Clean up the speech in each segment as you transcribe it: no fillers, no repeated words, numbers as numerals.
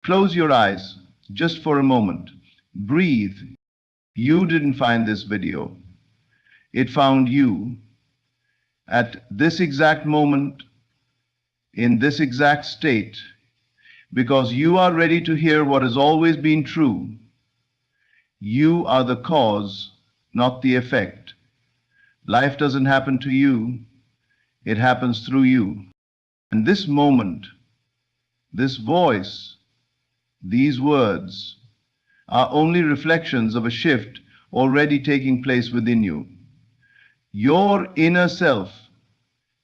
Close your eyes just for a moment. Breathe. You didn't find this video. It found you at this exact moment, in this exact state, because you are ready to hear what has always been true. You are the cause, not the effect. Life doesn't happen to you, it happens through you. And this moment, this voice, these words are only reflections of a shift already taking place within you. Your inner self,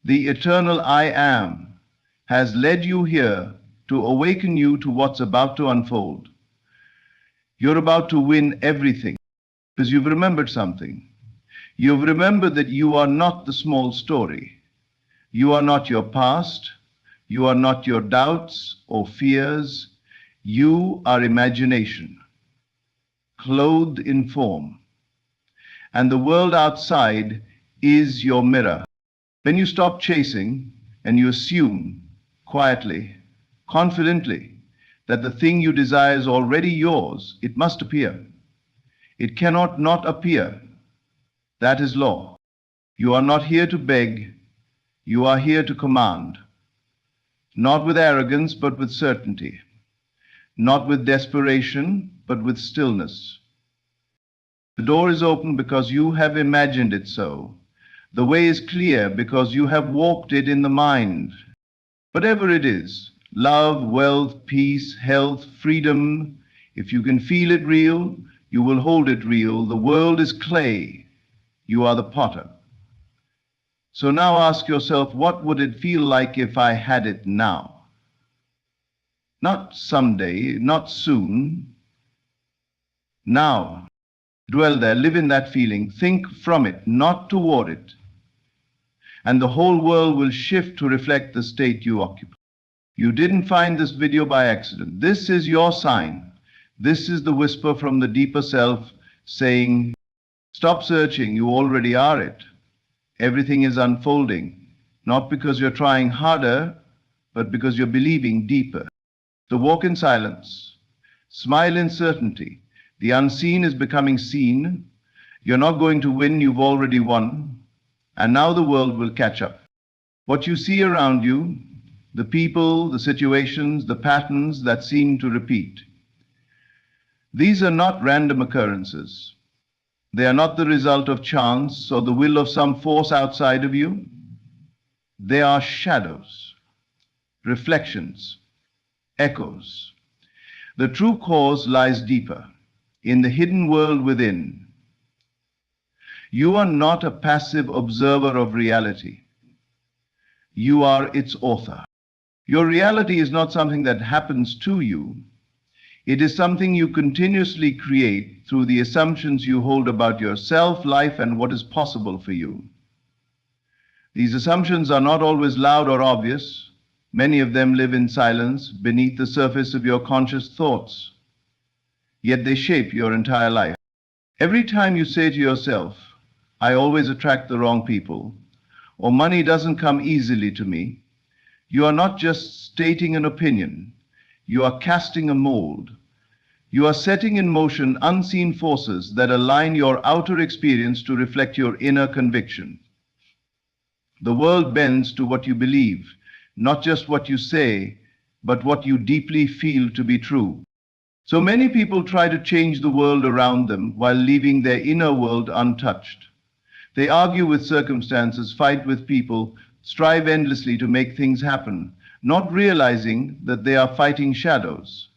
the eternal I am, has led you here to awaken you to what's about to unfold. You're about to win everything because you've remembered something. You've remembered that you are not the small story. You are not your past. You are not your doubts or fears. You are imagination, clothed in form. And the world outside is your mirror. When you stop chasing and you assume quietly, confidently, that the thing you desire is already yours, it must appear. It cannot not appear. That is law. You are not here to beg. You are here to command. Not with arrogance, but with certainty. Not with desperation, but with stillness. The door is open because you have imagined it so. The way is clear because you have walked it in the mind. Whatever it is, love, wealth, peace, health, freedom, if you can feel it real, you will hold it real. The world is clay. You are the potter. So now ask yourself, what would it feel like if I had it now? Not someday, not soon. Now. Dwell there, live in that feeling, think from it, not toward it. And the whole world will shift to reflect the state you occupy. You didn't find this video by accident. This is your sign. This is the whisper from the deeper self saying, stop searching, you already are it. Everything is unfolding, not because you're trying harder, but because you're believing deeper. So walk in silence, smile in certainty. The unseen is becoming seen. You're not going to win, you've already won. And now the world will catch up. What you see around you, the people, the situations, the patterns that seem to repeat. These are not random occurrences. They are not the result of chance or the will of some force outside of you. They are shadows, reflections, echoes. The true cause lies deeper, in the hidden world within. You are not a passive observer of reality. You are its author. Your reality is not something that happens to you. It is something you continuously create through the assumptions you hold about yourself, life, and what is possible for you. These assumptions are not always loud or obvious. Many of them live in silence beneath the surface of your conscious thoughts. Yet they shape your entire life. Every time you say to yourself, I always attract the wrong people, or money doesn't come easily to me, you are not just stating an opinion. You are casting a mold. You are setting in motion unseen forces that align your outer experience to reflect your inner conviction. The world bends to what you believe, not just what you say, but what you deeply feel to be true. So many people try to change the world around them while leaving their inner world untouched. They argue with circumstances, fight with people, strive endlessly to make things happen, not realizing that they are fighting shadows.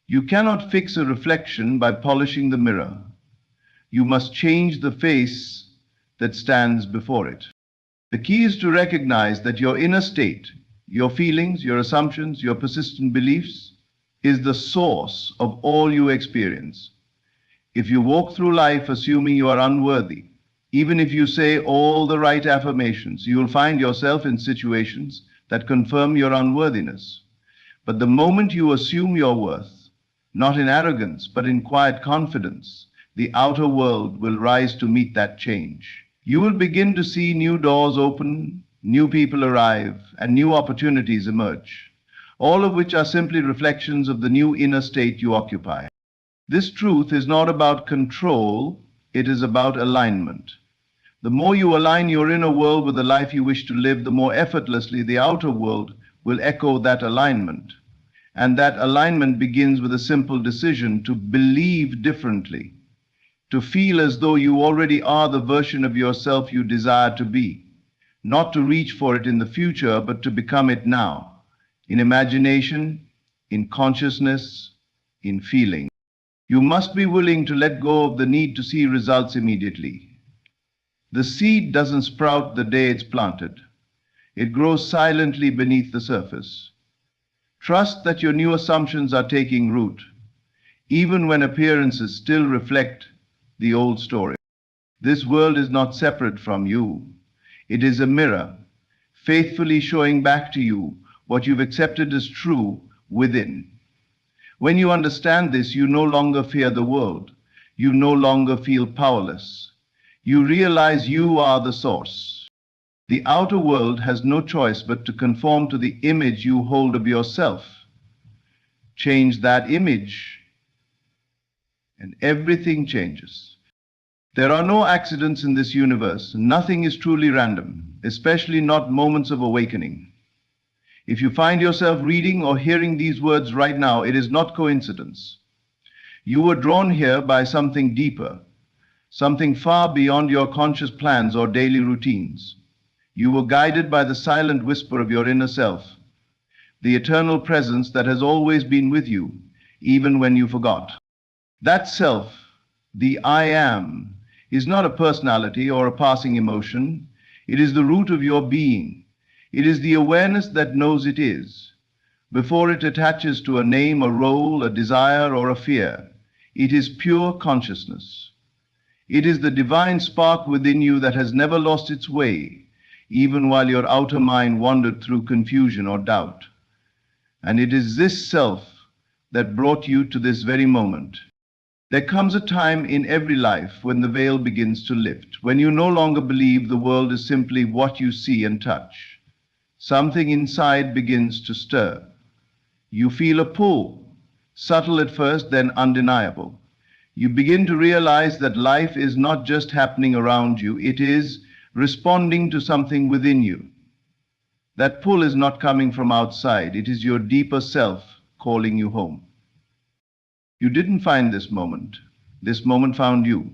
You cannot fix a reflection by polishing the mirror. You must change the face that stands before it. The key is to recognize that your inner state, your feelings, your assumptions, your persistent beliefs, is the source of all you experience. If you walk through life assuming you are unworthy, even if you say all the right affirmations, you will find yourself in situations that confirm your unworthiness. But the moment you assume your worth, not in arrogance, but in quiet confidence, the outer world will rise to meet that change. You will begin to see new doors open, new people arrive, and new opportunities emerge. all of which are simply reflections of the new inner state you occupy. This truth is not about control, it is about alignment. The more you align your inner world with the life you wish to live, the more effortlessly the outer world will echo that alignment. And that alignment begins with a simple decision to believe differently, to feel as though you already are the version of yourself you desire to be, not to reach for it in the future, but to become it now, in imagination, in consciousness, in feeling. You must be willing to let go of the need to see results immediately. The seed doesn't sprout the day it's planted. It grows silently beneath the surface. Trust that your new assumptions are taking root, even when appearances still reflect the old story. This world is not separate from you. It is a mirror, faithfully showing back to you what you've accepted as true within. When you understand this, you no longer fear the world. You no longer feel powerless. You realize you are the source. The outer world has no choice but to conform to the image you hold of yourself. Change that image, and everything changes. There are no accidents in this universe. Nothing is truly random, especially not moments of awakening. If you find yourself reading or hearing these words right now, it is not coincidence. You were drawn here by something deeper, something far beyond your conscious plans or daily routines. You were guided by the silent whisper of your inner self, the eternal presence that has always been with you, even when you forgot. That self, the I am, is not a personality or a passing emotion. It is the root of your being. It is the awareness that knows it is. Before it attaches to a name, a role, a desire, or a fear, it is pure consciousness. It is the divine spark within you that has never lost its way, even while your outer mind wandered through confusion or doubt. And it is this self that brought you to this very moment. There comes a time in every life when the veil begins to lift, when you no longer believe the world is simply what you see and touch. Something inside begins to stir. You feel a pull, subtle at first, then undeniable. You begin to realize that life is not just happening around you, it is responding to something within you. That pull is not coming from outside, it is your deeper self calling you home. You didn't find this moment found you,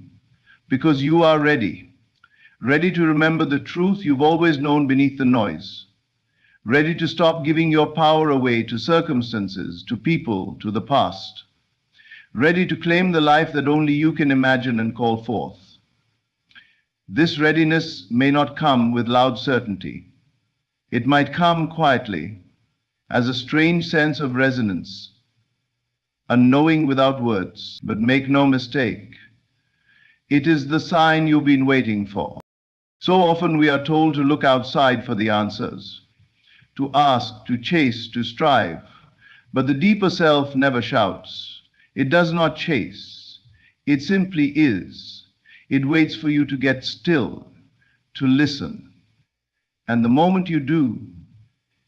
because you are ready to remember the truth you've always known beneath the noise, ready to stop giving your power away to circumstances, to people, to the past, ready to claim the life that only you can imagine and call forth. This readiness may not come with loud certainty. It might come quietly, as a strange sense of resonance, a knowing without words. But make no mistake, it is the sign you've been waiting for. So often we are told to look outside for the answers, to ask, to chase, to strive. But the deeper self never shouts. It does not chase. It simply is. It waits for you to get still, to listen. And the moment you do,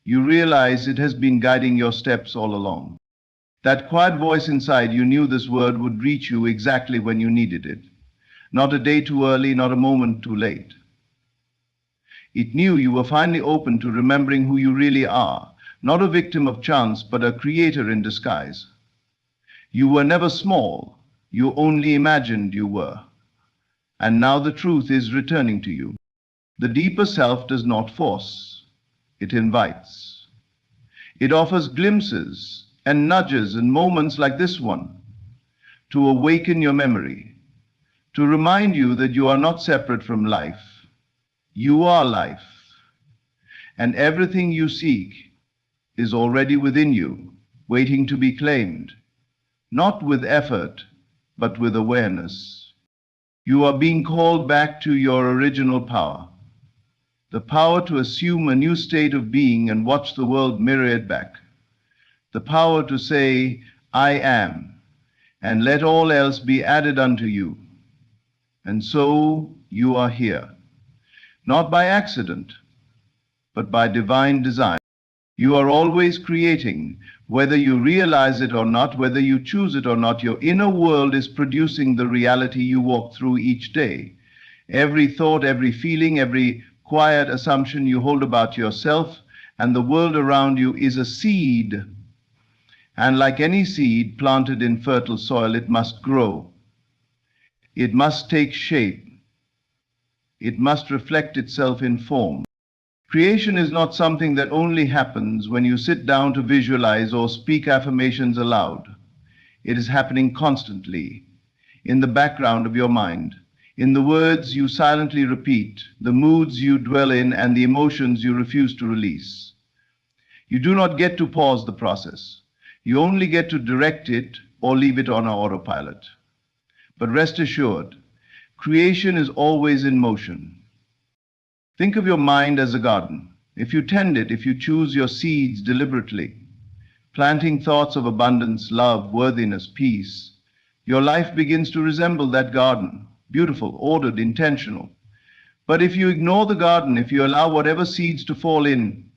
you realize it has been guiding your steps all along. That quiet voice inside you knew this word would reach you exactly when you needed it. Not a day too early, not a moment too late. It knew you were finally open to remembering who you really are, not a victim of chance, but a creator in disguise. You were never small, you only imagined you were. And now the truth is returning to you. The deeper self does not force, it invites. It offers glimpses and nudges and moments like this one to awaken your memory, to remind you that you are not separate from life. You are life, and everything you seek is already within you, waiting to be claimed, not with effort, but with awareness. You are being called back to your original power, the power to assume a new state of being and watch the world mirror it back, the power to say, I am, and let all else be added unto you. And so you are here, not by accident, but by divine design. You are always creating. Whether you realize it or not, whether you choose it or not, your inner world is producing the reality you walk through each day. Every thought, every feeling, every quiet assumption you hold about yourself and the world around you is a seed. And like any seed planted in fertile soil, it must grow. It must take shape. It must reflect itself in form. Creation is not something that only happens when you sit down to visualize or speak affirmations aloud. It is happening constantly, in the background of your mind, in the words you silently repeat, the moods you dwell in, and the emotions you refuse to release. You do not get to pause the process. You only get to direct it or leave it on autopilot. But rest assured, creation is always in motion. Think of your mind as a garden. If you tend it, if you choose your seeds deliberately, planting thoughts of abundance, love, worthiness, peace, your life begins to resemble that garden, beautiful, ordered, intentional. But if you ignore the garden, if you allow whatever seeds to fall in,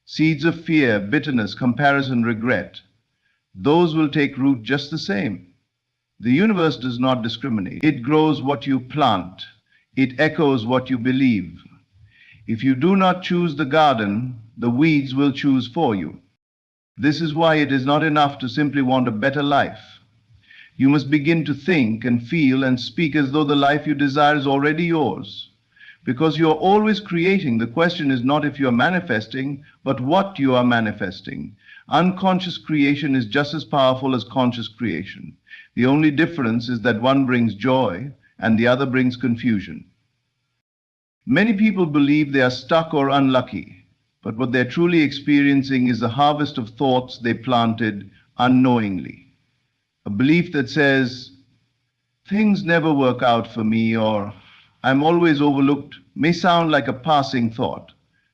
seeds of fear, bitterness, comparison, regret, those will take root just the same. The universe does not discriminate. It grows what you plant. It echoes what you believe. If you do not choose the garden, the weeds will choose for you. This is why it is not enough to simply want a better life. You must begin to think and feel and speak as though the life you desire is already yours. Because you are always creating. The question is not if you are manifesting, but what you are manifesting. Unconscious creation is just as powerful as conscious creation. The only difference is that one brings joy and the other brings confusion. Many people believe they are stuck or unlucky, but what they're truly experiencing is the harvest of thoughts they planted unknowingly. A belief that says, things never work out for me, or I'm always overlooked, may sound like a passing thought,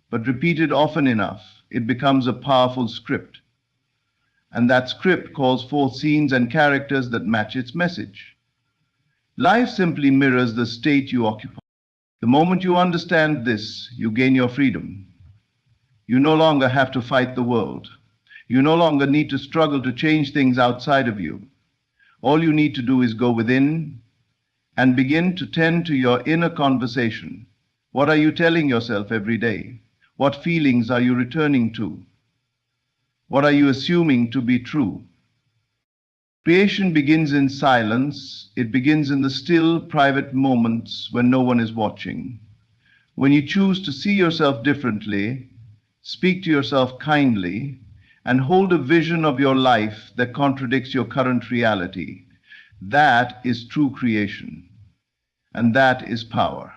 but repeated often enough, it becomes a powerful script. And that script calls forth scenes and characters that match its message. Life simply mirrors the state you occupy. The moment you understand this, you gain your freedom. You no longer have to fight the world. You no longer need to struggle to change things outside of you. All you need to do is go within and begin to tend to your inner conversation. What are you telling yourself every day? What feelings are you returning to? What are you assuming to be true? Creation begins in silence. It begins in the still, private moments when no one is watching. When you choose to see yourself differently, speak to yourself kindly, and hold a vision of your life that contradicts your current reality, that is true creation, and that is power.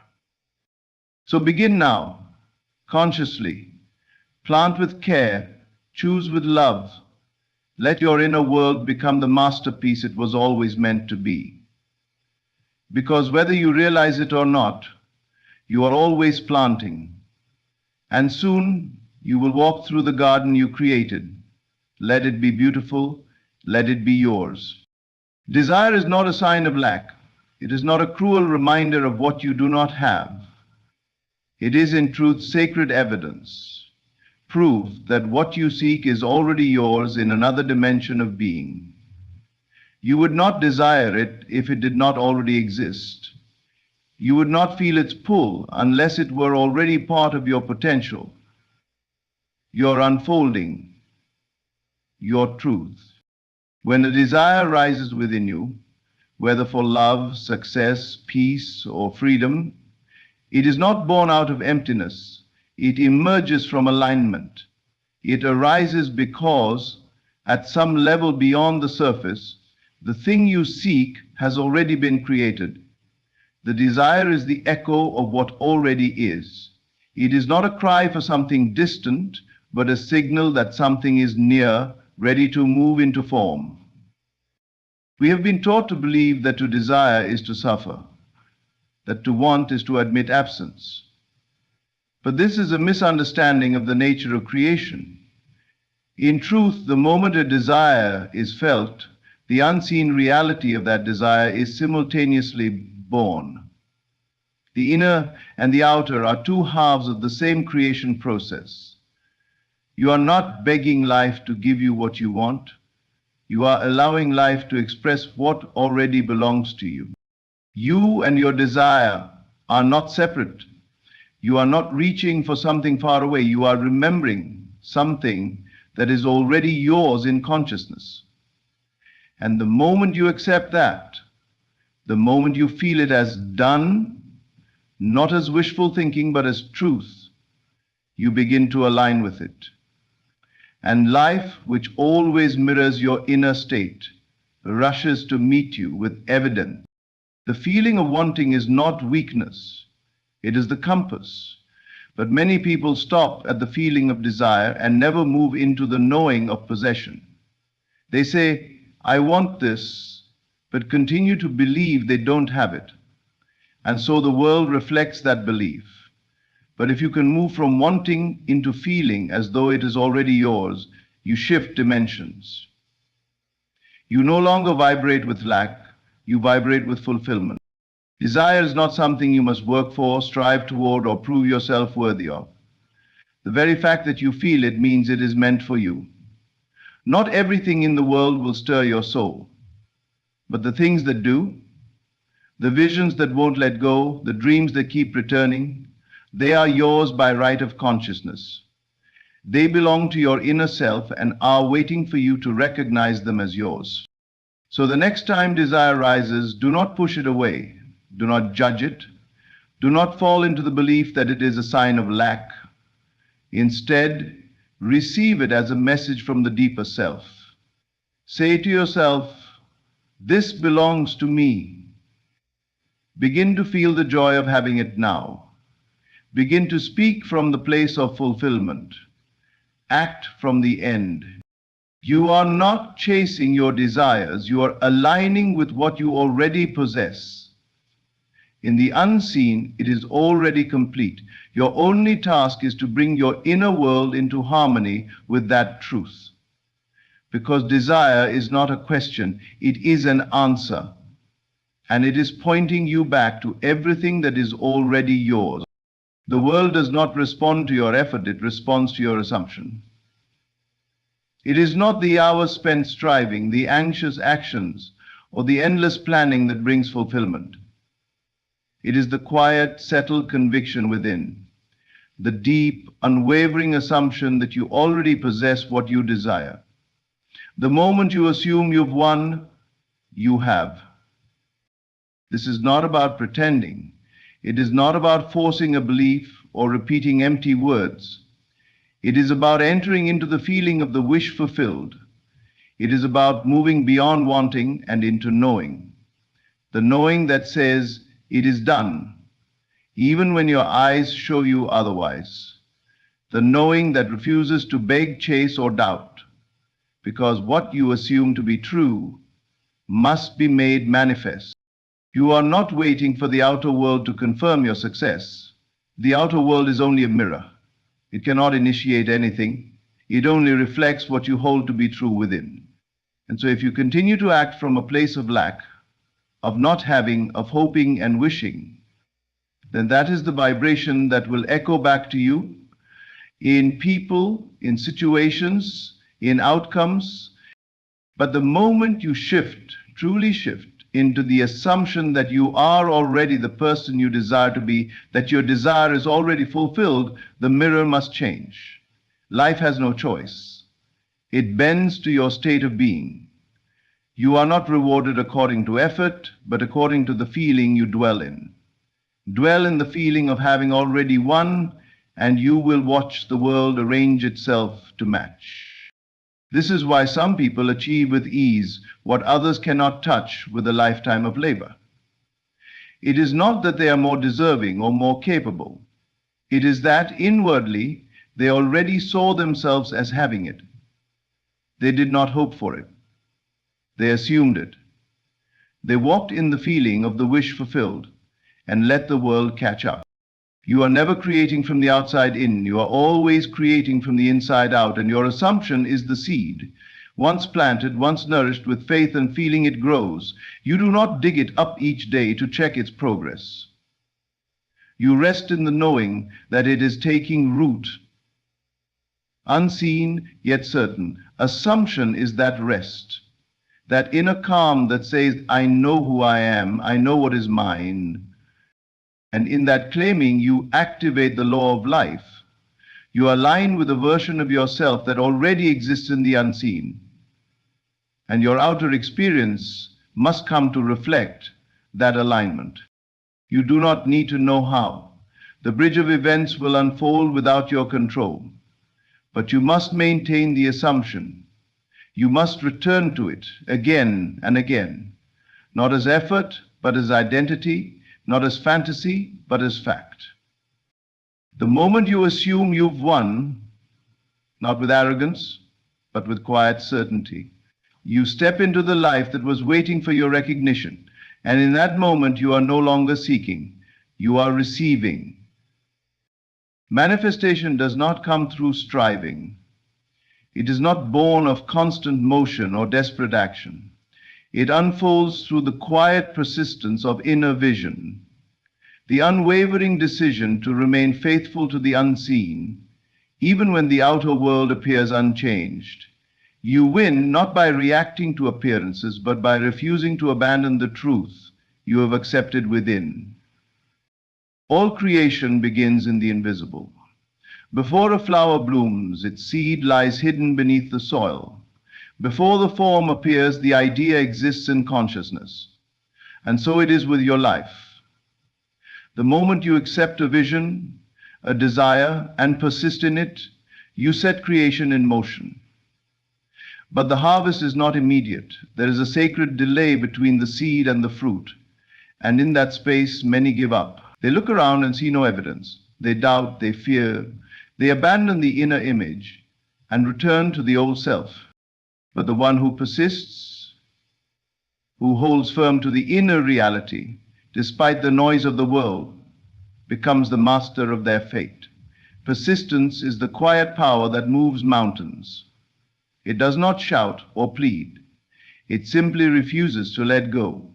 So begin now, consciously. Plant with care, choose with love. Let your inner world become the masterpiece it was always meant to be. Because whether you realize it or not, you are always planting. And soon you will walk through the garden you created. Let it be beautiful. Let it be yours. Desire is not a sign of lack. It is not a cruel reminder of what you do not have. It is in truth sacred evidence. Proof that what you seek is already yours in another dimension of being. You would not desire it if it did not already exist. You would not feel its pull unless it were already part of your potential, your unfolding, your truth. When a desire rises within you, whether for love, success, peace, or freedom, it is not born out of emptiness. It emerges from alignment. It arises because, at some level beyond the surface, the thing you seek has already been created. The desire is the echo of what already is. It is not a cry for something distant, but a signal that something is near, ready to move into form. We have been taught to believe that to desire is to suffer, that to want is to admit absence. But this is a misunderstanding of the nature of creation. In truth, the moment a desire is felt, the unseen reality of that desire is simultaneously born. The inner and the outer are two halves of the same creation process. You are not begging life to give you what you want. You are allowing life to express what already belongs to you. You and your desire are not separate. You are not reaching for something far away. You are remembering something that is already yours in consciousness. And the moment you accept that, the moment you feel it as done, not as wishful thinking, but as truth, you begin to align with it. And life, which always mirrors your inner state, rushes to meet you with evidence. The feeling of wanting is not weakness, it is the compass. But many people stop at the feeling of desire and never move into the knowing of possession. They say, I want this, but continue to believe they don't have it. And so the world reflects that belief. But if you can move from wanting into feeling as though it is already yours, you shift dimensions. You no longer vibrate with lack, you vibrate with fulfillment. Desire is not something you must work for, strive toward, or prove yourself worthy of. The very fact that you feel it means it is meant for you. Not everything in the world will stir your soul, but the things that do, the visions that won't let go, the dreams that keep returning, they are yours by right of consciousness. They belong to your inner self and are waiting for you to recognize them as yours. So the next time desire rises, do not push it away. Do not judge it. Do not fall into the belief that it is a sign of lack. Instead, receive it as a message from the deeper self. Say to yourself, this belongs to me. Begin to feel the joy of having it now. Begin to speak from the place of fulfillment. Act from the end. You are not chasing your desires, you are aligning with what you already possess. In the unseen, it is already complete. Your only task is to bring your inner world into harmony with that truth. Because desire is not a question, it is an answer. And it is pointing you back to everything that is already yours. The world does not respond to your effort, it responds to your assumption. It is not the hours spent striving, the anxious actions, or the endless planning that brings fulfillment. It is the quiet, settled conviction within, the deep, unwavering assumption that you already possess what you desire. The moment you assume you've won, you have. This is not about pretending. It is not about forcing a belief or repeating empty words. It is about entering into the feeling of the wish fulfilled. It is about moving beyond wanting and into knowing. The knowing that says, it is done, even when your eyes show you otherwise. The knowing that refuses to beg, chase, or doubt, because what you assume to be true must be made manifest. You are not waiting for the outer world to confirm your success. The outer world is only a mirror. It cannot initiate anything. It only reflects what you hold to be true within. And so if you continue to act from a place of lack, of not having, of hoping and wishing, then that is the vibration that will echo back to you in people, in situations, in outcomes. But the moment you shift, truly shift, into the assumption that you are already the person you desire to be, that your desire is already fulfilled, the mirror must change. Life has no choice. It bends to your state of being. You are not rewarded according to effort, but according to the feeling you dwell in. Dwell in the feeling of having already won, and you will watch the world arrange itself to match. This is why some people achieve with ease what others cannot touch with a lifetime of labor. It is not that they are more deserving or more capable. It is that inwardly they already saw themselves as having it. They did not hope for it. They assumed it. They walked in the feeling of the wish fulfilled and let the world catch up. You are never creating from the outside in. You are always creating from the inside out, and your assumption is the seed. Once planted, once nourished with faith and feeling, it grows. You do not dig it up each day to check its progress. You rest in the knowing that it is taking root. unseen yet certain. Assumption is that rest, that inner calm that says, I know who I am, I know what is mine. And in that claiming, you activate the law of life. You align with a version of yourself that already exists in the unseen. And your outer experience must come to reflect that alignment. You do not need to know how. The bridge of events will unfold without your control. But you must maintain the assumption. You must return to it again and again, not as effort, but as identity, not as fantasy, but as fact. The moment you assume you've won, not with arrogance, but with quiet certainty, you step into the life that was waiting for your recognition. And in that moment, you are no longer seeking, you are receiving. Manifestation does not come through striving. It is not born of constant motion or desperate action. It unfolds through the quiet persistence of inner vision, the unwavering decision to remain faithful to the unseen, even when the outer world appears unchanged. You win not by reacting to appearances, but by refusing to abandon the truth you have accepted within. All creation begins in the invisible. Before a flower blooms, its seed lies hidden beneath the soil. Before the form appears, the idea exists in consciousness. And so it is with your life. The moment you accept a vision, a desire, and persist in it, you set creation in motion. But the harvest is not immediate. There is a sacred delay between the seed and the fruit. And in that space, many give up. They look around and see no evidence. They doubt, they fear. They abandon the inner image and return to the old self. But the one who persists, who holds firm to the inner reality, despite the noise of the world, becomes the master of their fate. Persistence is the quiet power that moves mountains. It does not shout or plead. It simply refuses to let go.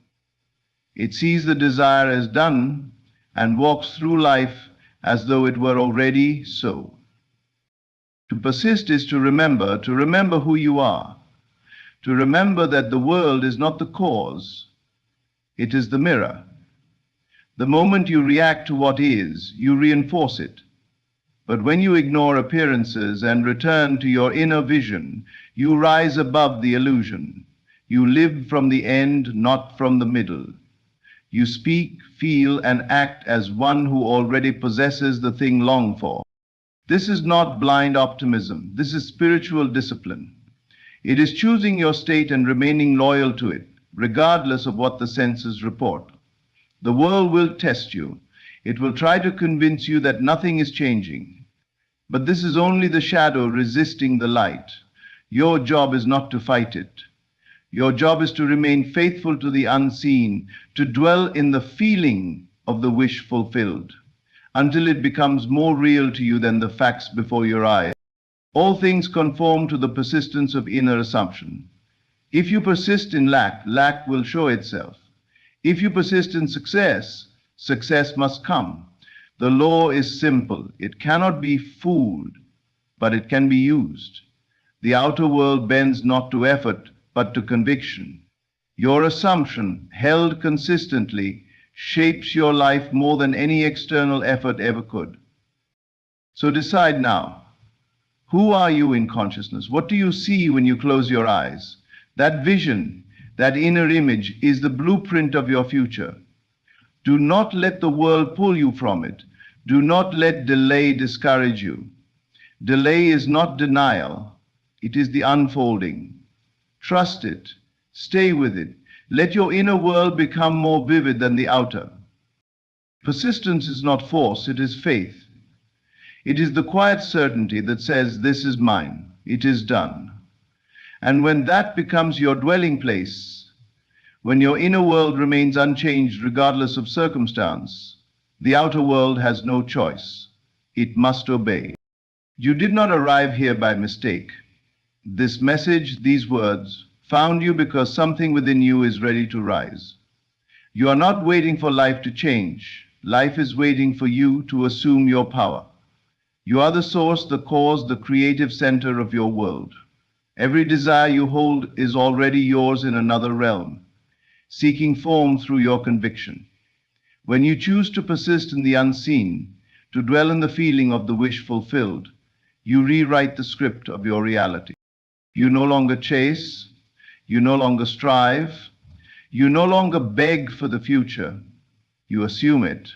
It sees the desire as done and walks through life as though it were already so. To persist is to remember who you are, to remember that the world is not the cause, it is the mirror. The moment you react to what is, you reinforce it. But when you ignore appearances and return to your inner vision, you rise above the illusion. You live from the end, not from the middle. You speak, feel, and act as one who already possesses the thing longed for. This is not blind optimism. This is spiritual discipline. It is choosing your state and remaining loyal to it, regardless of what the senses report. The world will test you. It will try to convince you that nothing is changing. But this is only the shadow resisting the light. Your job is not to fight it. Your job is to remain faithful to the unseen, to dwell in the feeling of the wish fulfilled, until it becomes more real to you than the facts before your eyes. All things conform to the persistence of inner assumption. If you persist in lack, lack will show itself. If you persist in success, success must come. The law is simple. It cannot be fooled, but it can be used. The outer world bends not to effort, but to conviction. Your assumption, held consistently, shapes your life more than any external effort ever could. So decide now, who are you in consciousness? What do you see when you close your eyes? That vision, that inner image is the blueprint of your future. Do not let the world pull you from it. Do not let delay discourage you. Delay is not denial. It is the unfolding. Trust it. Stay with it. Let your inner world become more vivid than the outer. Persistence is not force, it is faith. It is the quiet certainty that says, this is mine, it is done. And when that becomes your dwelling place, when your inner world remains unchanged regardless of circumstance, the outer world has no choice. It must obey. You did not arrive here by mistake. This message, these words, found you because something within you is ready to rise. You are not waiting for life to change. Life is waiting for you to assume your power. You are the source, the cause, the creative center of your world. Every desire you hold is already yours in another realm, seeking form through your conviction. When you choose to persist in the unseen, to dwell in the feeling of the wish fulfilled, you rewrite the script of your reality. You no longer chase, you no longer strive, you no longer beg for the future, you assume it.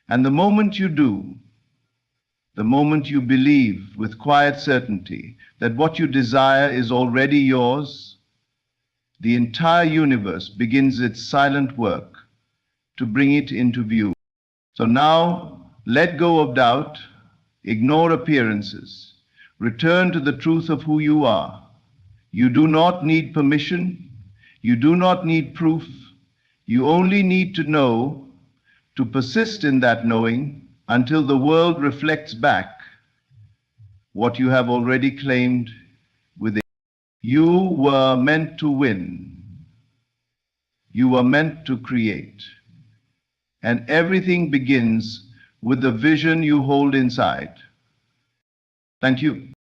And the moment you do, the moment you believe with quiet certainty that what you desire is already yours, the entire universe begins its silent work to bring it into view. So now, let go of doubt, ignore appearances, return to the truth of who you are. You do not need permission, you do not need proof, you only need to know, to persist in that knowing until the world reflects back what you have already claimed within. You were meant to win. You were meant to create. And everything begins with the vision you hold inside. Thank you.